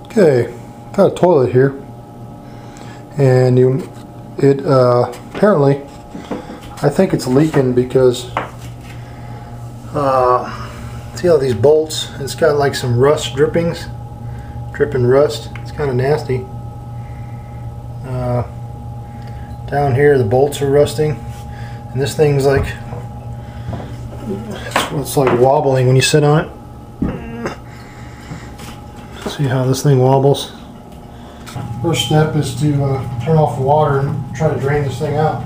Okay, got a toilet here, and apparently, I think it's leaking because see all these bolts? It's got like some rust dripping rust. It's kind of nasty. Down here, the bolts are rusting, and this thing's like it's like wobbling when you sit on it. See how this thing wobbles? First step is to turn off the water and try to drain this thing out.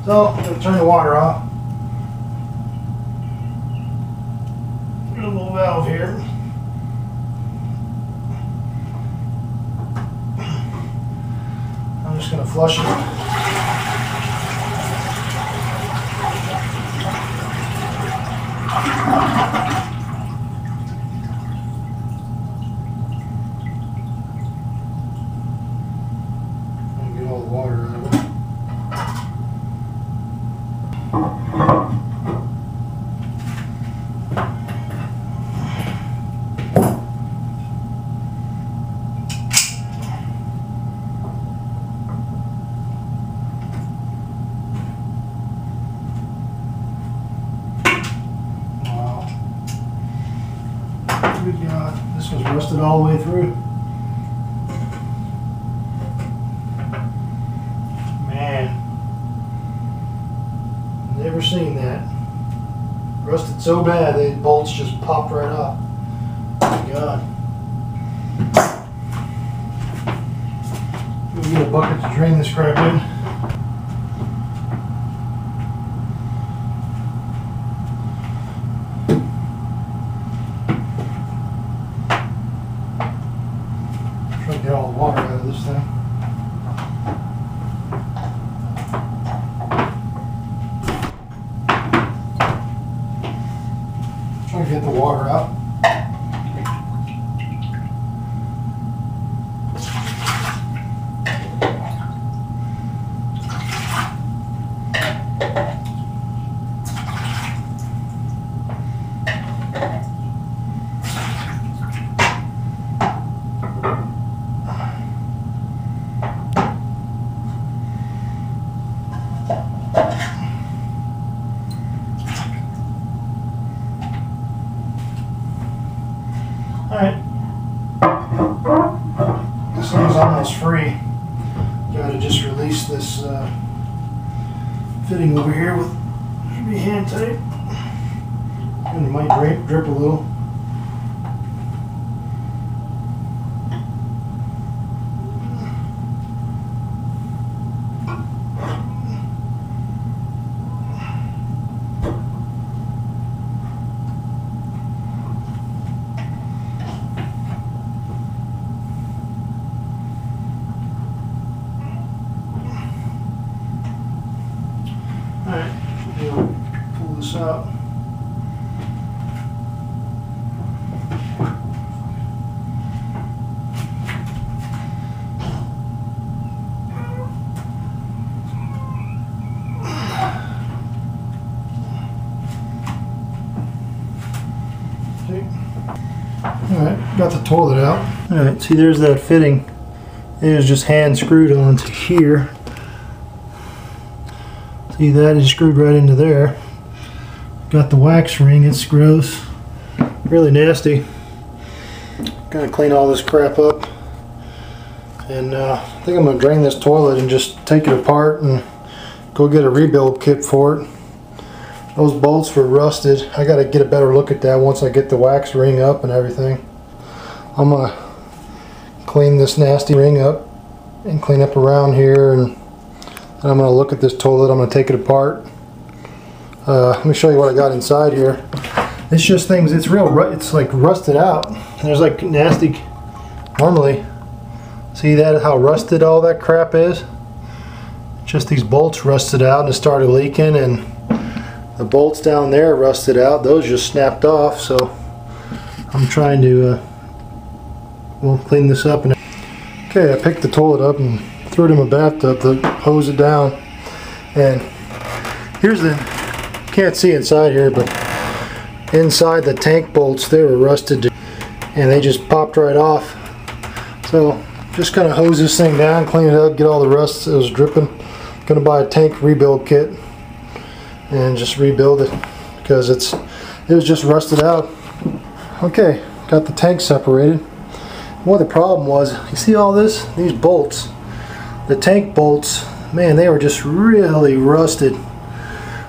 So, I'm going to turn the water off. Got a little valve here. I'm just going to flush it. Get all the water out of it. Good God, this was rusted all the way through. Man, never seen that. Rusted so bad, the bolts just popped right off. My God. We'll get a bucket to drain this crap in. Get all the water out of this thing. Try to get the water out. Alright, this thing's almost free. Got to just release this fitting over here with maybe hand tape. And it might drip a little. Alright, we'll pull this out. Alright, got the toilet out. Alright, see there's that fitting. It is just hand screwed onto here. See that is screwed right into there. Got the wax ring, it's gross. Really nasty. Gotta clean all this crap up. And I think I'm gonna drain this toilet and just take it apart and go get a rebuild kit for it. Those bolts were rusted. I gotta get a better look at that once I get the wax ring up and everything. I'm gonna clean this nasty ring up and clean up around here, and I'm going to look at this toilet. I'm going to take it apart. Let me show you what I got inside here. It's just things, it's like rusted out. There's like nasty, normally, see that, how rusted all that crap is? Just these bolts rusted out and it started leaking, and the bolts down there rusted out. Those just snapped off, so I'm trying to clean this up. And okay, I picked the toilet up and threw it in my bathtub to hose it down. And here's the, can't see inside here, but inside the tank bolts, they were rusted and they just popped right off. So just kind of hose this thing down, clean it up, get all the rust that was dripping. Gonna buy a tank rebuild kit and just rebuild it because it was just rusted out. Okay, got the tank separated. What the problem was, you see all this? These bolts, the tank bolts, man, they were just really rusted.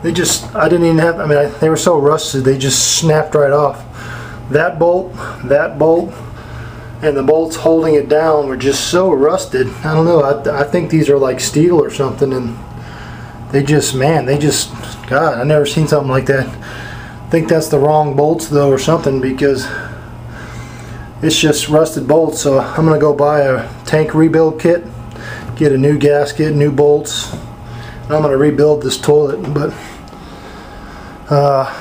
They just, I didn't even have, I mean, they were so rusted, they just snapped right off. That bolt, and the bolts holding it down were just so rusted. I don't know, I think these are like steel or something, and they just, man, God, I've never seen something like that. I think that's the wrong bolts though or something, because it's just rusted bolts. So I'm gonna go buy a tank rebuild kit, get a new gasket, new bolts, and I'm gonna rebuild this toilet. But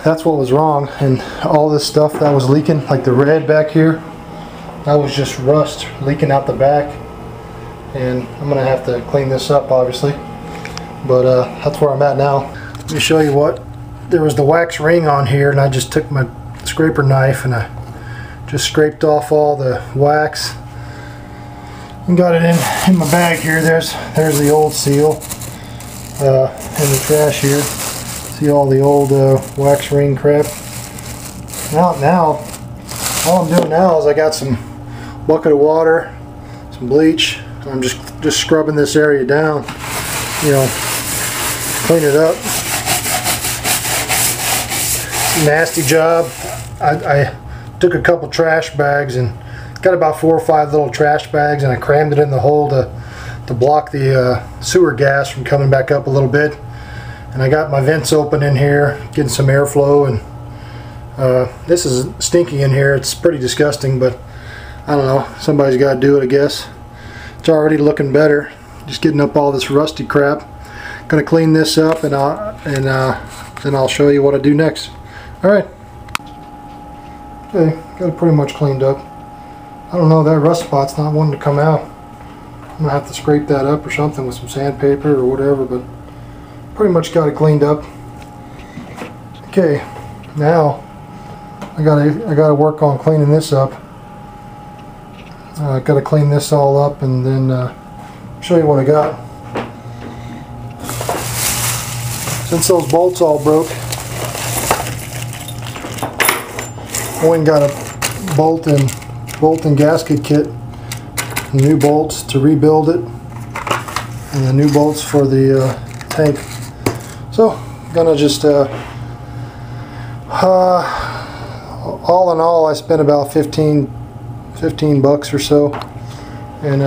that's what was wrong, and all this stuff that was leaking, like the red back here, that was just rust leaking out the back, and I'm gonna have to clean this up obviously, but that's where I'm at now. Let me show you what, there was the wax ring on here, and I just took my scraper knife and I just scraped off all the wax and got it in my bag here. There's the old seal in the trash here. See all the old wax ring crap. Now all I'm doing now is I got some bucket of water, some bleach, and I'm just scrubbing this area down, you know, clean it up. Nasty job. I took a couple trash bags and got about 4 or 5 little trash bags, and I crammed it in the hole to block the sewer gas from coming back up a little bit. And I got my vents open in here, getting some airflow, and this is stinky in here. It's pretty disgusting, but I don't know, somebody's got to do it, I guess. It's already looking better, just getting up all this rusty crap. Gonna clean this up, and then I'll show you what I do next. Alright, okay, got it pretty much cleaned up. I don't know, that rust spot's not wanting to come out. I'm gonna have to scrape that up or something with some sandpaper or whatever, but pretty much got it cleaned up. Okay, now I gotta work on cleaning this up. I gotta clean this all up and then show you what I got. Since those bolts all broke, I went and got a bolt and gasket kit, new bolts to rebuild it, and the new bolts for the tank. So I'm gonna just all in all, I spent about 15 bucks or so, and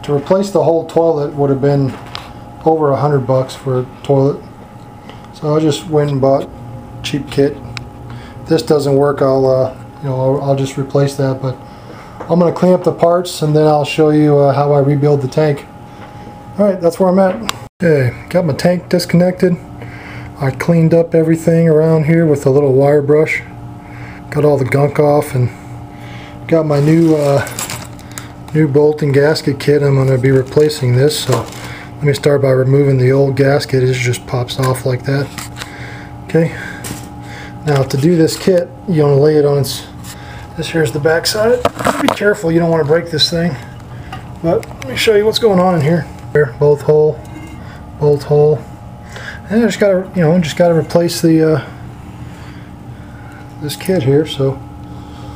to replace the whole toilet would have been over 100 bucks for a toilet. So I just went and bought a cheap kit. If this doesn't work, I'll just replace that. But I'm gonna clean up the parts, and then I'll show you how I rebuild the tank. All right, that's where I'm at. Okay, got my tank disconnected. I cleaned up everything around here with a little wire brush. Got all the gunk off, and got my new bolt and gasket kit. I'm going to be replacing this, so let me start by removing the old gasket. It just pops off like that. Okay, now to do this kit, you want to lay it on its, this here's the back side. Be careful, you don't want to break this thing, but let me show you what's going on in here. Here, bolt hole, and I just gotta replace the this kit here. So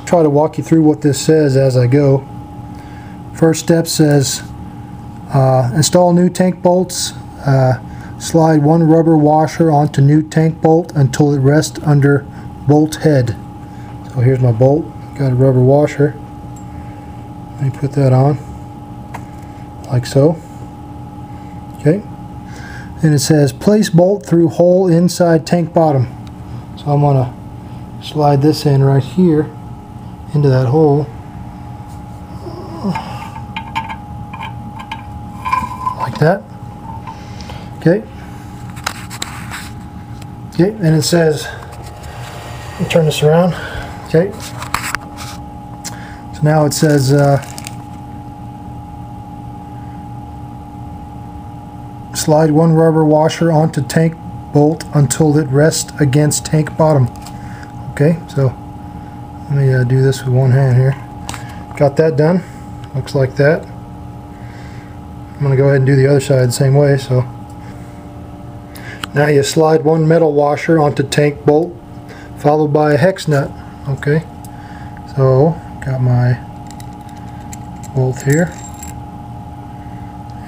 try to walk you through what this says as I go. First step says install new tank bolts. Slide one rubber washer onto new tank bolt until it rests under bolt head. So here's my bolt. Got a rubber washer. Let me put that on like so. Okay. And it says place bolt through hole inside tank bottom. So I'm gonna slide this in right here into that hole like that. Okay. Okay, and it says, let me turn this around. Okay. So now it says slide one rubber washer onto tank bolt until it rests against tank bottom. Okay, so let me do this with one hand here. Got that done. looks like that. I'm going to go ahead and do the other side the same way. So now you slide one metal washer onto tank bolt followed by a hex nut. Okay, so got my bolt here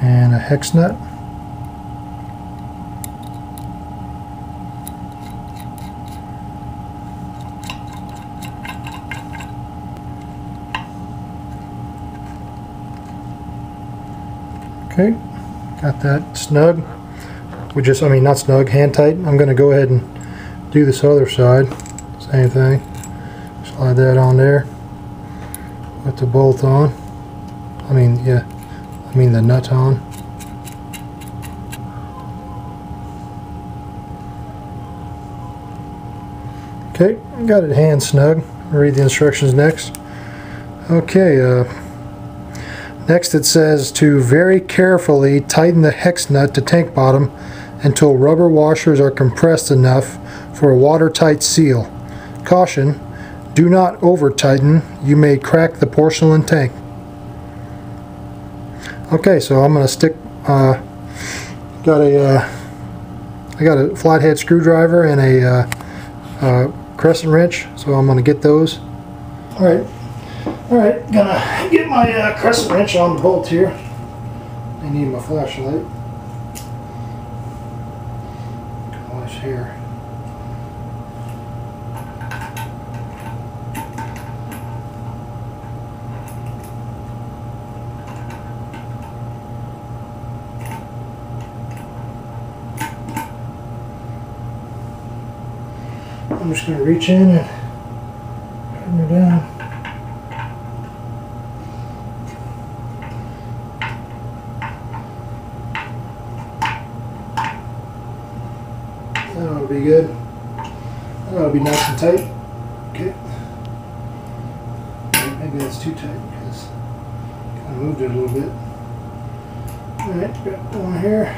and a hex nut. Okay, got that snug. Not snug, hand tight. I'm going to go ahead and do this other side. Same thing. Slide that on there. Put the bolt on. The nut on. Okay, got it hand snug. I'll read the instructions next. Okay, next it says to very carefully tighten the hex nut to tank bottom until rubber washers are compressed enough for a watertight seal. Caution, do not over tighten, you may crack the porcelain tank. Okay, so I'm going to stick, I got a flathead screwdriver and a crescent wrench, so I'm going to get those. Alright, gonna get my crescent wrench on the bolt here. I need my flashlight. Watch here. I'm just going to reach in and tighten her down. That ought to be good. That ought to be nice and tight. Okay. Maybe that's too tight because I kind of moved it a little bit. Alright, got one here.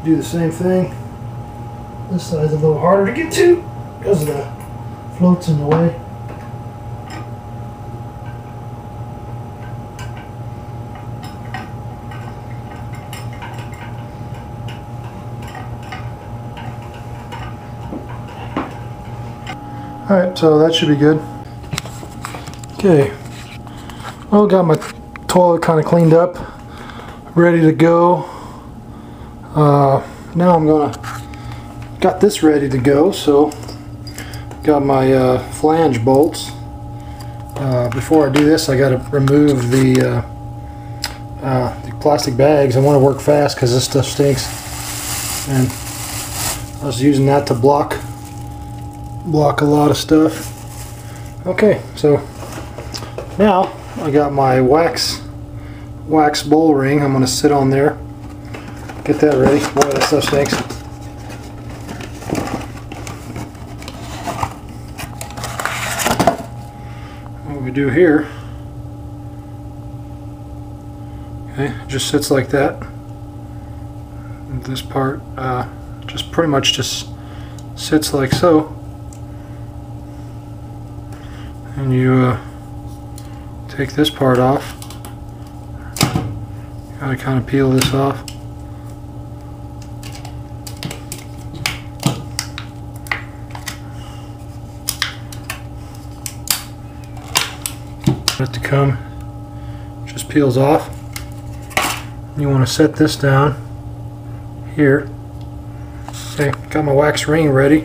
Do the same thing. This side's a little harder to get to because of the floats in the way. Alright, so that should be good. Okay, well, got my toilet kind of cleaned up, ready to go. Now I'm got this ready to go, so got my flange bolts. Before I do this, I got to remove the plastic bags. I want to work fast because this stuff stinks, and I was using that to block a lot of stuff. Okay, so now I got my wax bowl ring. I'm going to sit on there, get that ready. Boy, that stuff stinks. What we do here, okay, it just sits like that. This part just pretty much just sits like so. And you take this part off. Gotta kind of peel this off. Let it come, just peels off. You want to set this down here. Okay, got my wax ring ready.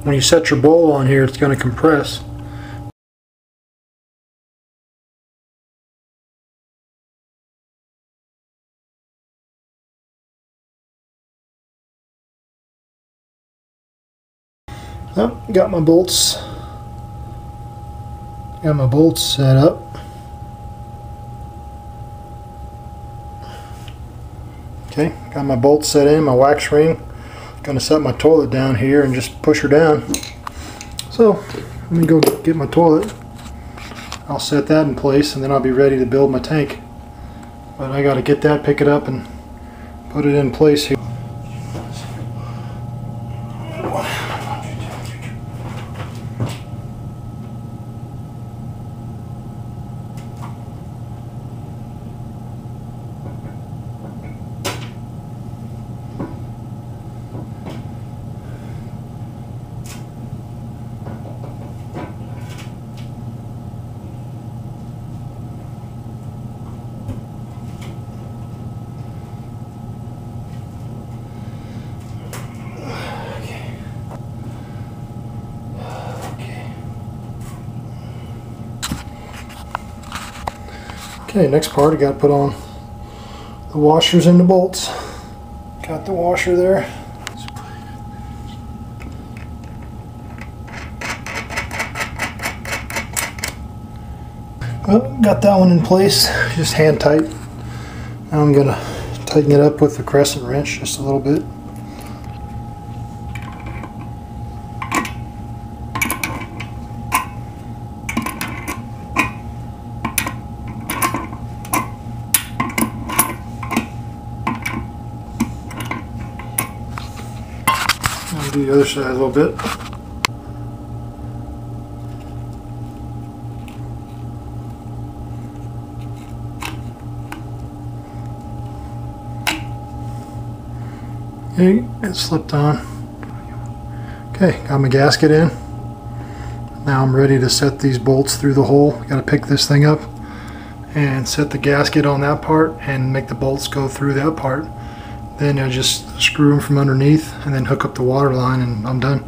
When you set your bowl on here, it's going to compress. Oh, got my bolts set up. Okay, got my bolts set in, my wax ring. Gonna set my toilet down here and just push her down. So let me go get my toilet. I'll set that in place and then I'll be ready to build my tank. But I gotta get that, pick it up and put it in place here. Okay, next part, I got to put on the washers and the bolts. Got the washer there. Well, got that one in place, just hand tight. Now I'm gonna tighten it up with the crescent wrench just a little bit. I'll do the other side a little bit. Okay, it slipped on. Okay, got my gasket in. Now I'm ready to set these bolts through the hole. Got to pick this thing up and set the gasket on that part and make the bolts go through that part. Then I just screw them from underneath and then hook up the water line and I'm done.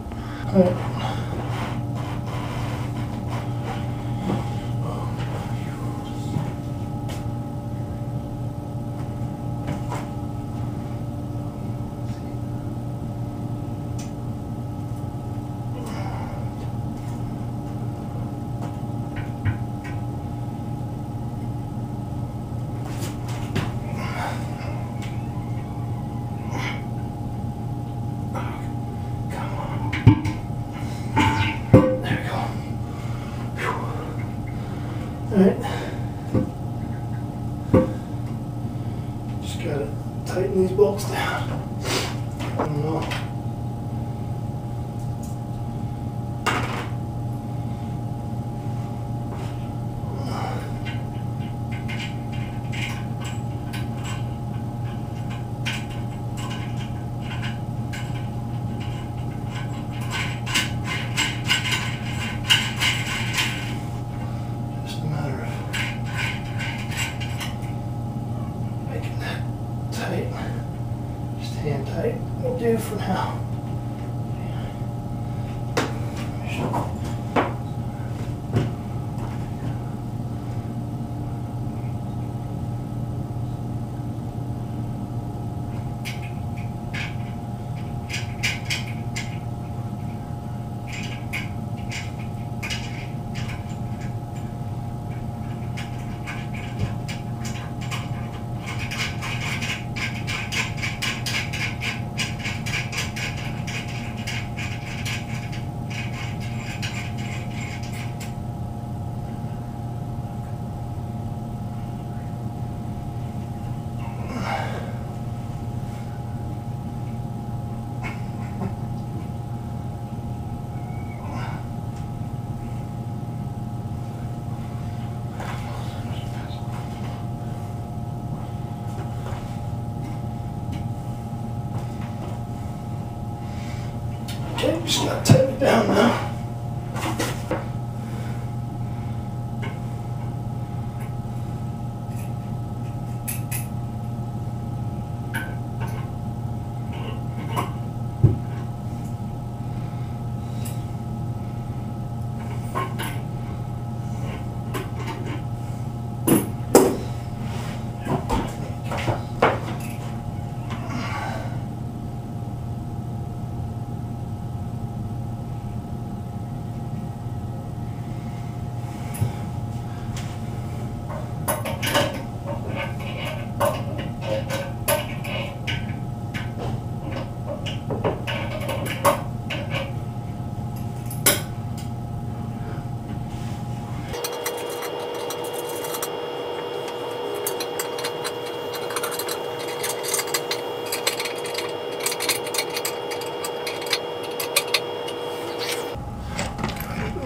Alright, just gotta tighten these bolts down. I don't know. Just hand tight will do for now. Okay, just gotta tighten it down now.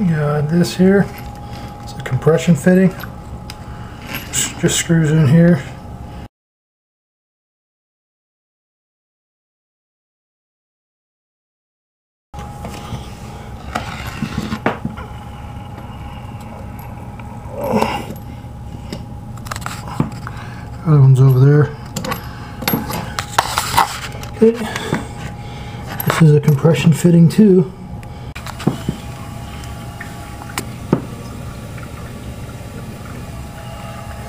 Got this here. It's a compression fitting. Just screws in here. Other one's over there. Okay. This is a compression fitting too.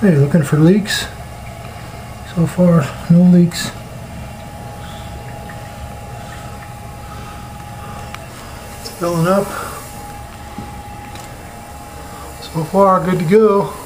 Hey, looking for leaks. So far, no leaks. It's filling up. So far, good to go.